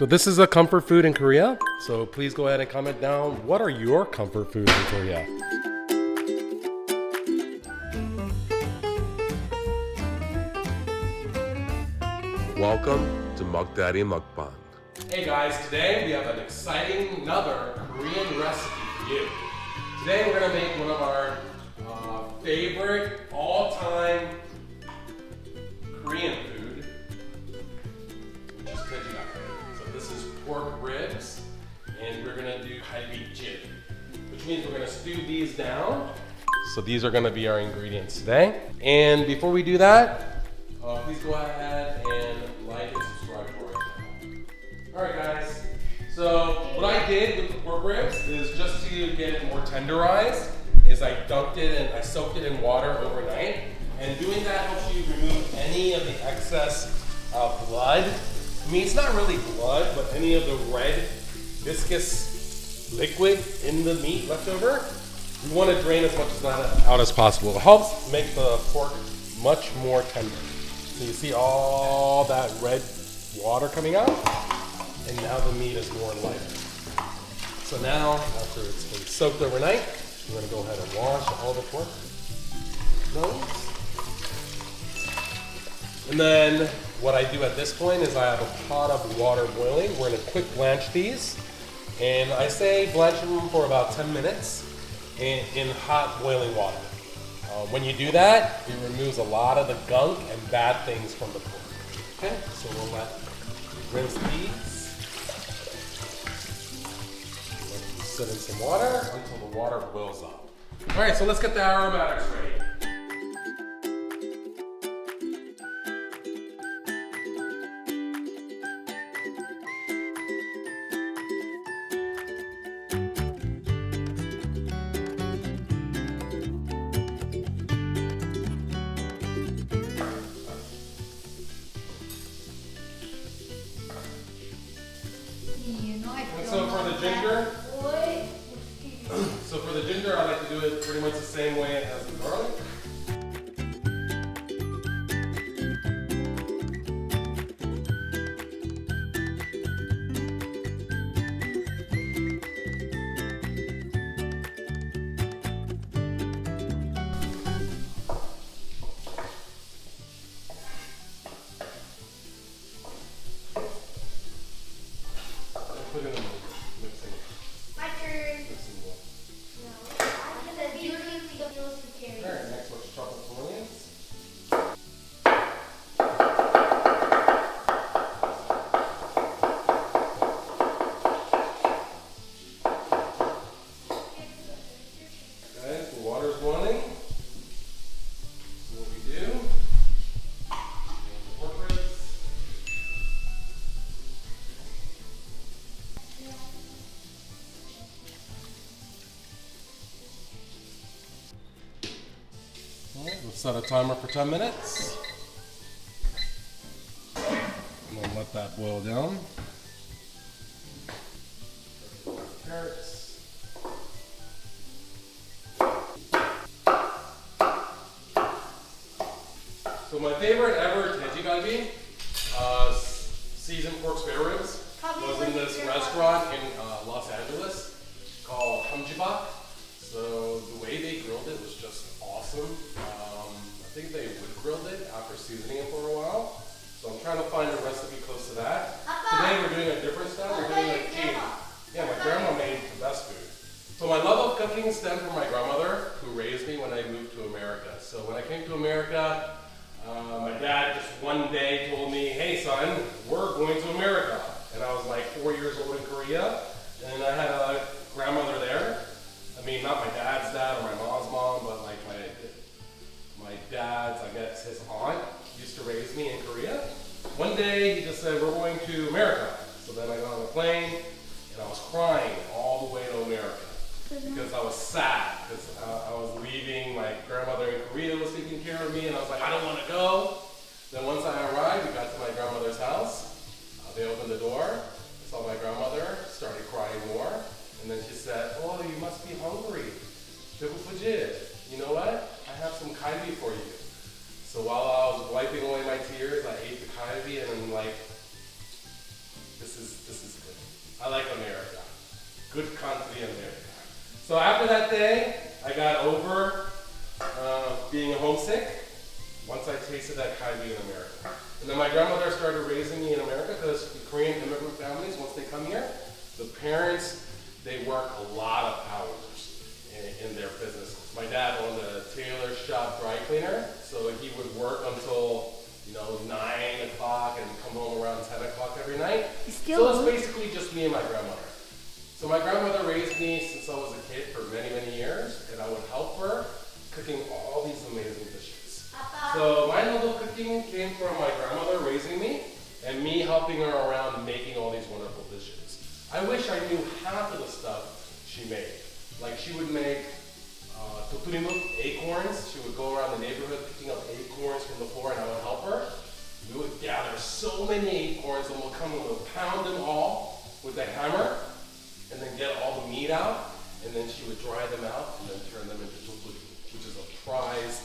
So this is a comfort food in Korea. So please go ahead and comment down, what are your comfort foods in Korea? Welcome to Mug Daddy Mukbang. Hey guys, today we have an exciting another Korean recipe for you. Today we're gonna make one of our favorite all-time Korean food, which is kajima. So this is pork ribs, and we're gonna do galbijjit, which means we're gonna stew these down. So these are gonna be our ingredients today. And before we do that, please go ahead and like and subscribe to our channel. Alright guys, so what I did with the pork ribs is just to get it more tenderized, is I dunked it and I soaked it in water overnight. And doing that helps you remove any of the excess blood. I mean, it's not really blood, but any of the red viscous liquid in the meat left over. We want to drain as much of that out as possible. It helps make the pork much more tender. So you see all that red water coming out, and now the meat is more lighter. So now, after it's been soaked overnight, we're going to go ahead and wash all the pork. And then what I do at this point is I have a pot of water boiling. We're going to quick blanch these. And I say blanch them for about 10 minutes in hot boiling water. When you do that, it removes a lot of the gunk and bad things from the pork. Okay, so we'll rinse these. Let them sit in some water until the water boils up. All right, so let's get the aromatics ready. So for the ginger, I like to do it pretty much the same way as the garlic. Put it in mixing. My turn. Mixing bowl. No. Because usually we don't use the cherry. Alright, next let's chop up some onions. Okay, the water's boiling. So what we do, pork ribs. Alright, let's set a timer for 10 minutes. And then let that boil down. Carrots. So my favorite ever galbijjit, seasoned pork spare ribs, was in this restaurant in Los Angeles called Hamjibak. So the way they grilled it was just awesome. I think they wood grilled it after seasoning it for a while. So I'm trying to find a recipe close to that. Today we're doing a different style. We're doing a cake. Yeah, my grandma made the best food. So my love of cooking stemmed from my grandmother, who raised me when I moved to America. So when I came to America, my dad just one day told me, "Hey son, we're going to America." And I was like 4 years old in Korea, and I had a grandmother there. I mean, not my dad's dad or my mom's mom, but like my dad's, I guess, his aunt used to raise me in Korea. One day he just said, "We're going to America." So then I got on a plane and I was crying all the way to America because I was sad because I was leaving. My grandmother in Korea was taking care of me, and I was like, I don't want to go. Then once I arrived, we got to my grandmother's house. They opened the door. I saw my grandmother, started crying more. And then she said, "Oh, you must be hungry. You know what? I have some kalbi for you." So while I was wiping away my tears, I ate the kalbi, and I'm like, this is I like America. Good country, America. So after that day, I got over being homesick once I tasted that kai in America. And then my grandmother started raising me in America because the Korean immigrant families, once they come here, the parents, they work a lot of hours in their businesses. My dad owned a tailor shop dry cleaner, so he would work until 9 o'clock and come home around 10 o'clock every night. So it's basically just me and my grandmother. So my grandmother raised me since I was a kid for many, many years, and I would help her cooking all these amazing dishes. So my love of cooking came from my grandmother raising me and me helping her around making all these wonderful dishes. I wish I knew half of the stuff she made. Like she would make acorns. She would go around the neighborhood picking up acorns from the floor and I would help her. We would gather so many acorns and we'll come and we'll pound them all with a hammer and then get all the meat out, and then she would dry them out and then turn them into tteokbokki, which is a prized,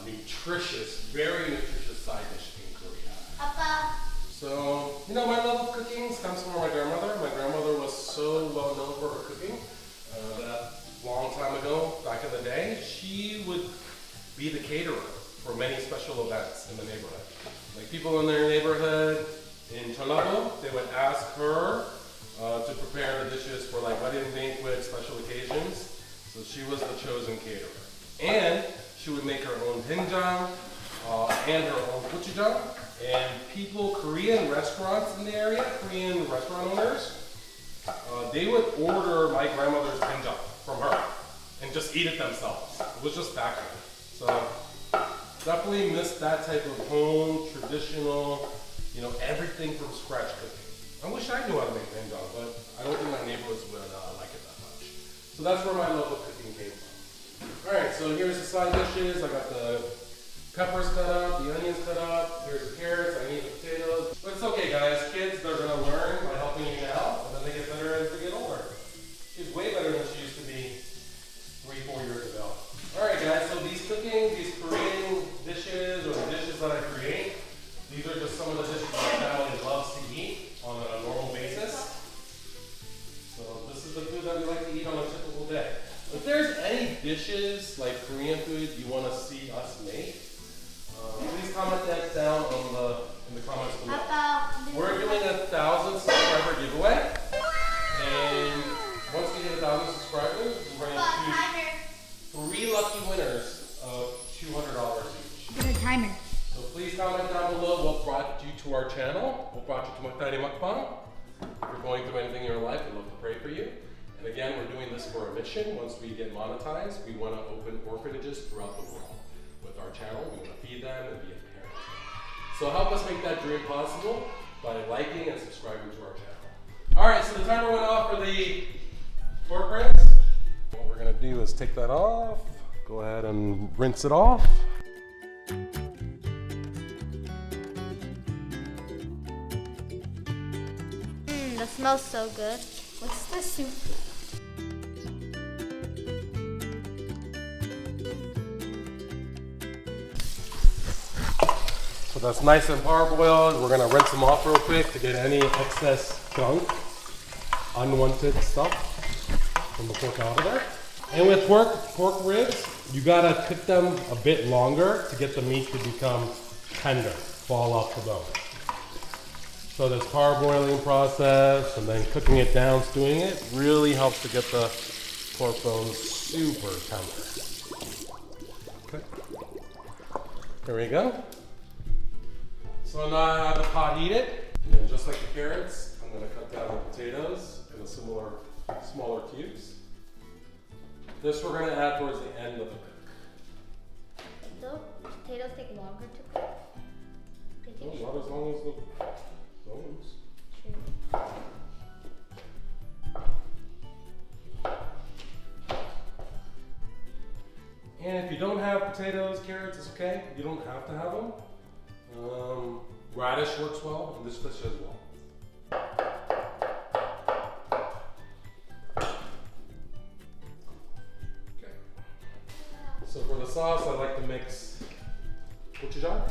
nutritious, very nutritious side dish in Korea. Papa. So, my love of cooking comes from my grandmother. My grandmother was so well known for her cooking that long time ago, back in the day, she would be the caterer for many special events in the neighborhood. Like people in their neighborhood in Jeollabo, they would ask her to prepare the dishes for like wedding banquets, special occasions. So she was the chosen caterer. And she would make her own doenjang and her own gochujang. And people, Korean restaurants in the area, Korean restaurant owners, they would order my grandmother's doenjang from her and just eat it themselves. It was just that good. So definitely missed that type of home, traditional, everything from scratch cooking. I wish I knew how to make doenjang, but I don't think my neighbors would like it that much. So that's where my love of cooking came from. Alright, so here's the side dishes. I got the peppers cut up, the onions cut up, here's the carrots, I need the potatoes. But it's okay guys, kids, they're going to learn by helping you now, and then they get better as they get older. She's way better than she used to be 3-4 years ago. Alright guys, so these Korean dishes, or the dishes that I create, these are just some of the dishes my family loves to eat on a normal basis. So this is the food that we like to eat on a typical day. If there's any dishes, like Korean food, you want to see us make, please comment that down in the comments below. We're doing a 1,000 subscriber giveaway. And once we hit 1,000 subscribers, we're going to choose 3 lucky winners of $200 each. Get a timer. So please comment down below what brought you to our channel, what brought you to Magdari Mukbang. If you're going through anything in your life, we'd love to pray for you. And again, we're doing this for a mission. Once we get monetized, we want to open orphanages throughout the world. With our channel, we want to feed them and be a parent. So help us make that dream possible by liking and subscribing to our channel. Alright, so the timer went off for the pork ribs. What we're going to do is take that off, go ahead and rinse it off. That smells so good. What's the soup? So that's nice and parboiled. We're gonna rinse them off real quick to get any excess gunk, unwanted stuff from the pork out of there. And with pork ribs, you gotta cook them a bit longer to get the meat to become tender, fall off the bone. So this parboiling process and then cooking it down, stewing it, really helps to get the pork bones super tender. Okay. There we go. So now I have the pot heated, and then just like the carrots, I'm going to cut down the potatoes in smaller cubes. This we're going to add towards the end of the cook. Don't potatoes take longer to cook? No, not as long as the bones. True. And if you don't have potatoes, carrots, it's okay. You don't have to have them. Radish works well in this dish as well. Okay. So for the sauce, I like to mix gochujang.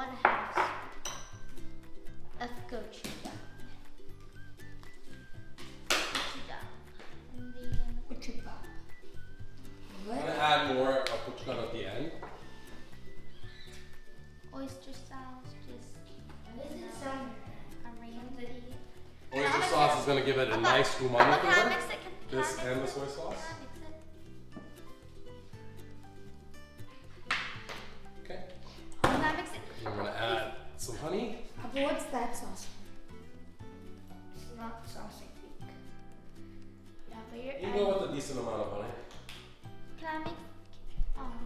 1/2 of gochujang. And then I'm gonna add more of gochujang at the end. oyster sauce, just This is some arrange. Oyster sauce is gonna give it a nice umami Can I flavor. mix it? Can I This mix and it? the soy sauce. Can I mix it? Okay. Can I mix it? I'm gonna add some honey. Papa, what's that sauce? It's not sauce, I think. Yeah, but you're You go with a decent amount of honey. Can I mix? Papa,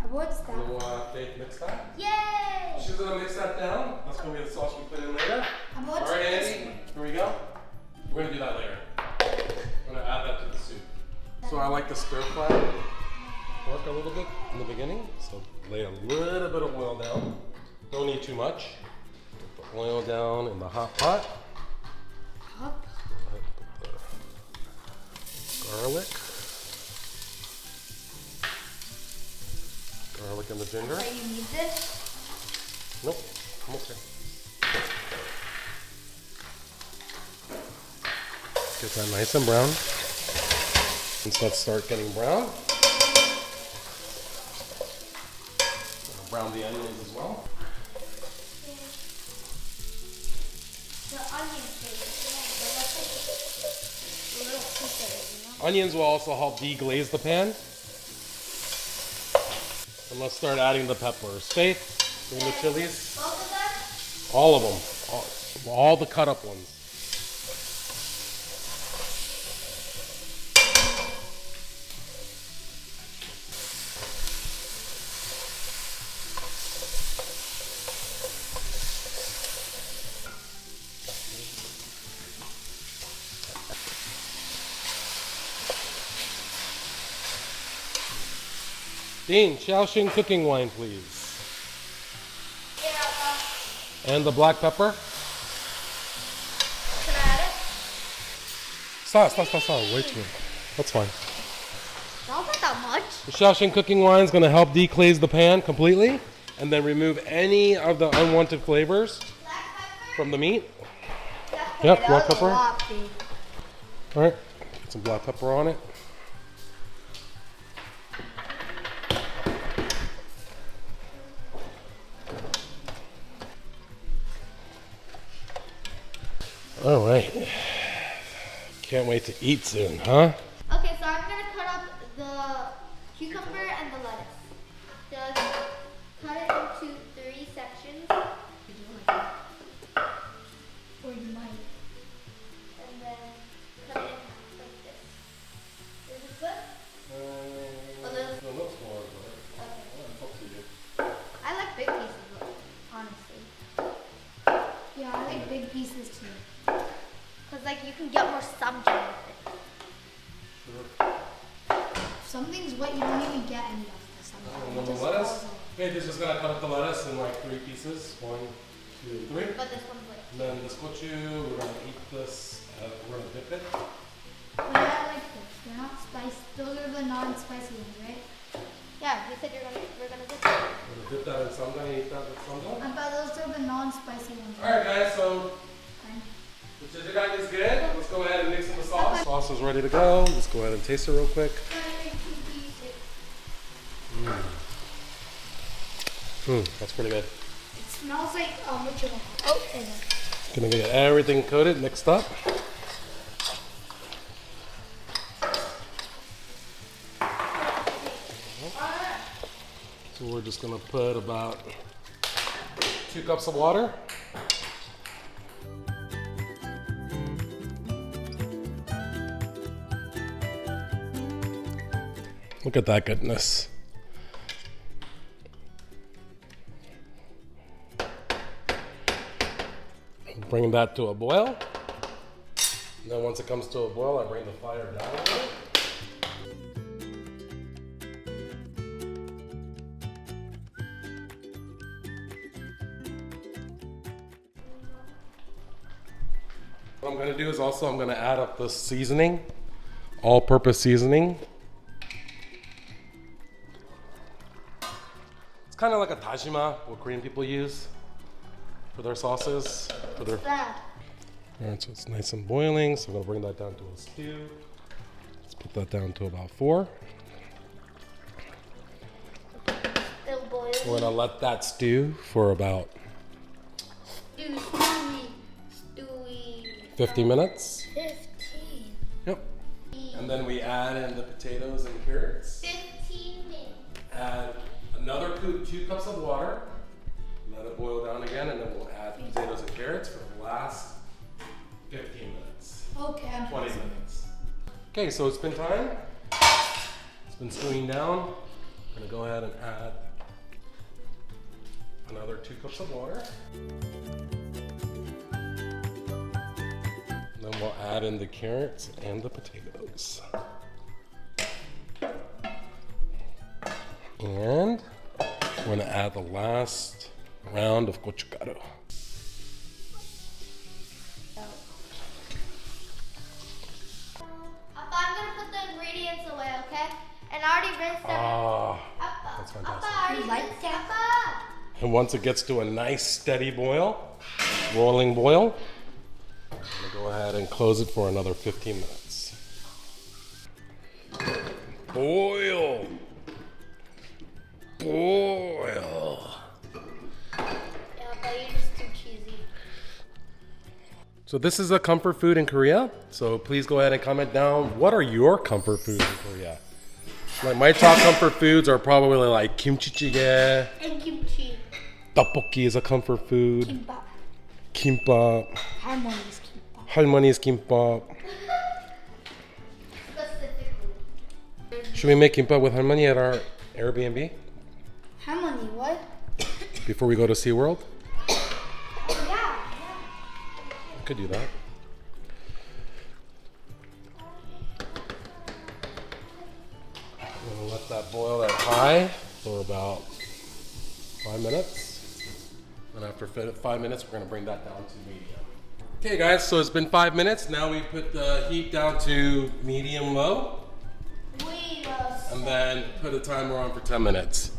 what's that? You want Faith mix that? Yay! She's gonna mix that down. That's gonna be the sauce we put in later. Papa, All what's right, this Andy, one? here we go. We're gonna do that later. I'm gonna add that to the soup. So I like to stir fry pork a little bit in the beginning. So lay a little bit of oil down. Don't need too much. Put the oil down in the hot pot. Up. Put the garlic. Garlic and the ginger. So you need this? Nope, I'm okay. Get that nice and brown. Once that start getting brown, brown the onions as well. The onion the little piece of it, Onions will also help deglaze the pan. And let's start adding the peppers. Faith, bring the chilies. Both of them? All of them. All the cut up ones. Dean, Shaoxing cooking wine, please. Yeah. And the black pepper. Can I add it? Stop. Wait a minute. That's fine. Not that much. The Shaoxing cooking wine is going to help deglaze the pan completely and then remove any of the unwanted flavors Black pepper? from the meat. Black Yep, pepper. black pepper. Lot, babe. All right, put some black pepper on it. All right. Can't wait to eat soon, huh? Okay, so I'm gonna cut up the cucumber and the lettuce. Just cut it into 3 sections, Or you might. and then cut it in half like this. Is this good? It looks more, but Okay. it's up to you. I like big pieces, though, honestly. Yeah, I like big pieces too. Cause like you can get more subject with it. Some things what you don't even get any of this. And then the lettuce. Okay, this is gonna cut up the lettuce in like 3 pieces. 1, 2, 3. But this one's like. And then this gochu, we're gonna eat this. We're gonna dip it. But I like this. They're not spicy. Those are the non-spicy ones, right? Yeah, you said we're gonna do this. We're gonna dip that in samgyeon and eat that with samgyeon. I thought those are the non-spicy ones. All right, guys. So Fine. the jjigae is good. Let's go ahead and mix in the sauce. Sauce is ready to go. Let's go ahead and taste it real quick. That's pretty good. It smells like what you want. Oh, and Gonna get everything coated, mixed up. So we're just gonna put about 2 cups of water. Look at that goodness. Bring that to a boil. And then once it comes to a boil, I bring the fire down a little. What I'm gonna do is also I'm gonna add up the seasoning, all-purpose seasoning. It's kind of like a tajima, what Korean people use for their sauces. For their... That. All right, so it's nice and boiling. So I'm gonna bring that down to a stew. Let's put that down to about 4. Still boiling. We're gonna let that stew for about Stewy. 50 minutes. 15. Yep. And then we add in the potatoes and carrots. 15 minutes. Add another 2 cups of water. Let it boil down again, and then we'll add potatoes and carrots for the last 15 minutes. Okay. 20 minutes. Okay, so it's been time. It's been stewing down. I'm gonna go ahead and add another 2 cups of water. And then we'll add in the carrots and the potatoes. And we're gonna add the last round of gochugaru. Appa, I'm gonna put the ingredients away, okay? And I already rinsed them. Ah, Appa, that's fantastic. Appa, I already You like rinsed that? Appa. and once it gets to a nice steady boil, rolling boil, I'm gonna go ahead and close it for another 15 minutes. Boil! Boil! Yeah, but you're just too cheesy. So this is a comfort food in Korea. So please go ahead and comment down, what are your comfort foods in Korea? Like my top comfort foods are probably like kimchi jjigae, And kimchi. tteokbokki is a comfort food, Kimbap. kimbap, Harmonious kimbap. 할머니's kimbap. Specifically. Should we make kimbap with 할머니 at our Airbnb Harmony, what? before we go to SeaWorld? Yeah. We could do that. I'm gonna let that boil at high for about 5 minutes. And after 5 minutes, we're gonna bring that down to medium. Okay guys, so it's been 5 minutes. Now we put the heat down to medium low Wait a and then put a timer on for 10 minutes.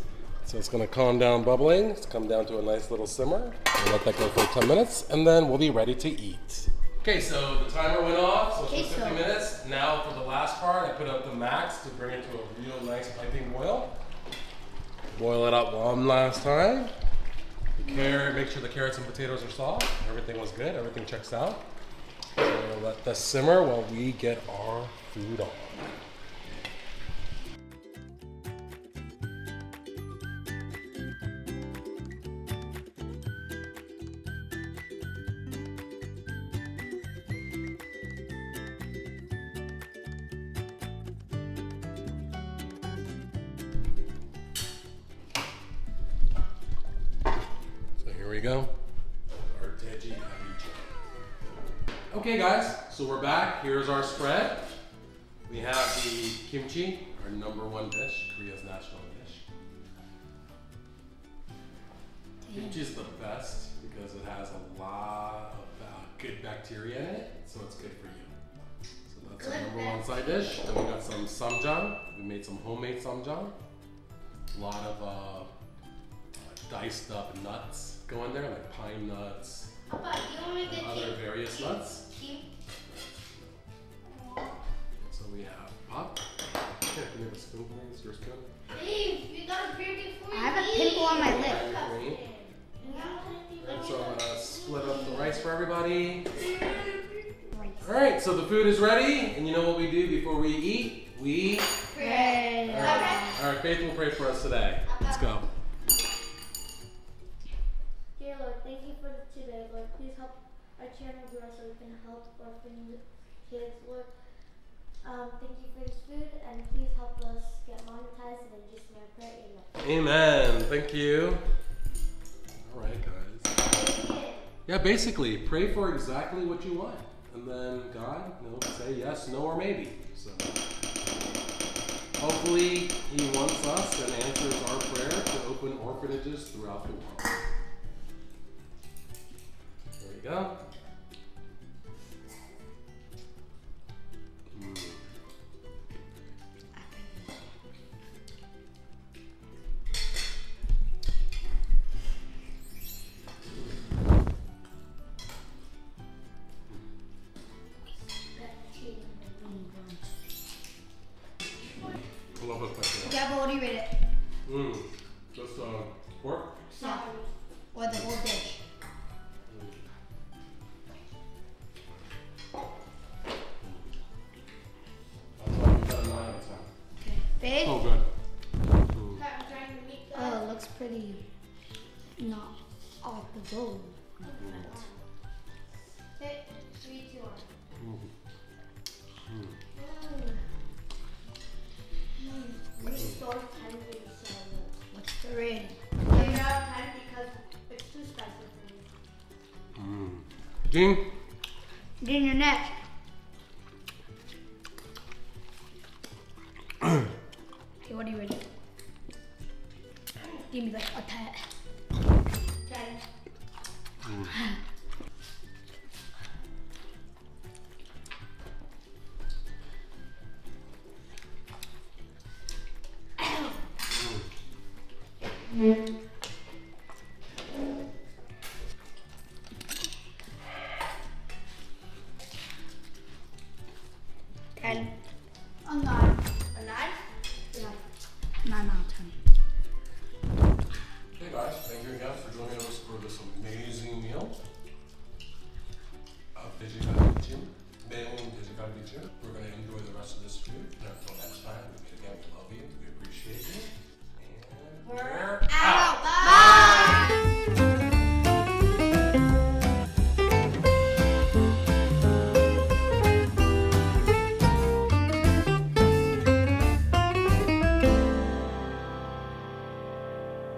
So it's gonna calm down bubbling. It's come down to a nice little simmer. We'll let that go for 10 minutes and then we'll be ready to eat. Okay, so the timer went off, so it's been 50 minutes. Now for the last part, I put up the max to bring it to a real nice piping boil. Boil it up one last time. Make sure the carrots and potatoes are soft. Everything was good, everything checks out. So we'll let this simmer while we get our food on. Here we go. Okay guys, so we're back. Here's our spread. We have the kimchi, our #1 dish, Korea's national dish. Kimchi is the best because it has a lot of good bacteria in it, so it's good for you. So that's our #1 side dish. Then we got some samjang. We made some homemade samjang. A lot of diced up nuts go in there, like pine nuts, Appa, you want me to and get other various nuts. Kim- So we have pop. Here, can you have a spoon, please? Your spoon. Dave, you gotta beer before I you have a eat. pimple on my lip. So I'm gonna split up the rice for everybody. All right, so the food is ready, and you know what we do before we eat? We Pray. All right, Faith will pray for us today. Let's go. Dear Lord, thank you for today, Lord. Please help our channel grow so we can help orphan kids, Lord. Thank you for this food, and please help us get monetized. And in Jesus' name I pray, amen. Amen. Thank you. All right, guys. Yeah, basically, pray for exactly what you want, and then God, say yes, no, or maybe. So hopefully, He wants us and answers our prayer to open orphanages throughout the world. There you go. Just pork? Yeah. Or the whole dish. That's why we got a 9 out of 10. Babe? So good. I'm trying to make Oh, it looks pretty not off the bone. Hit 3, 2, 1. It's so tender, so good. What's the rating? 10 out of 10 because it's too spicy for me. Ding. Get in your neck. Okay, what do you rate it? Give me like a 10. 10.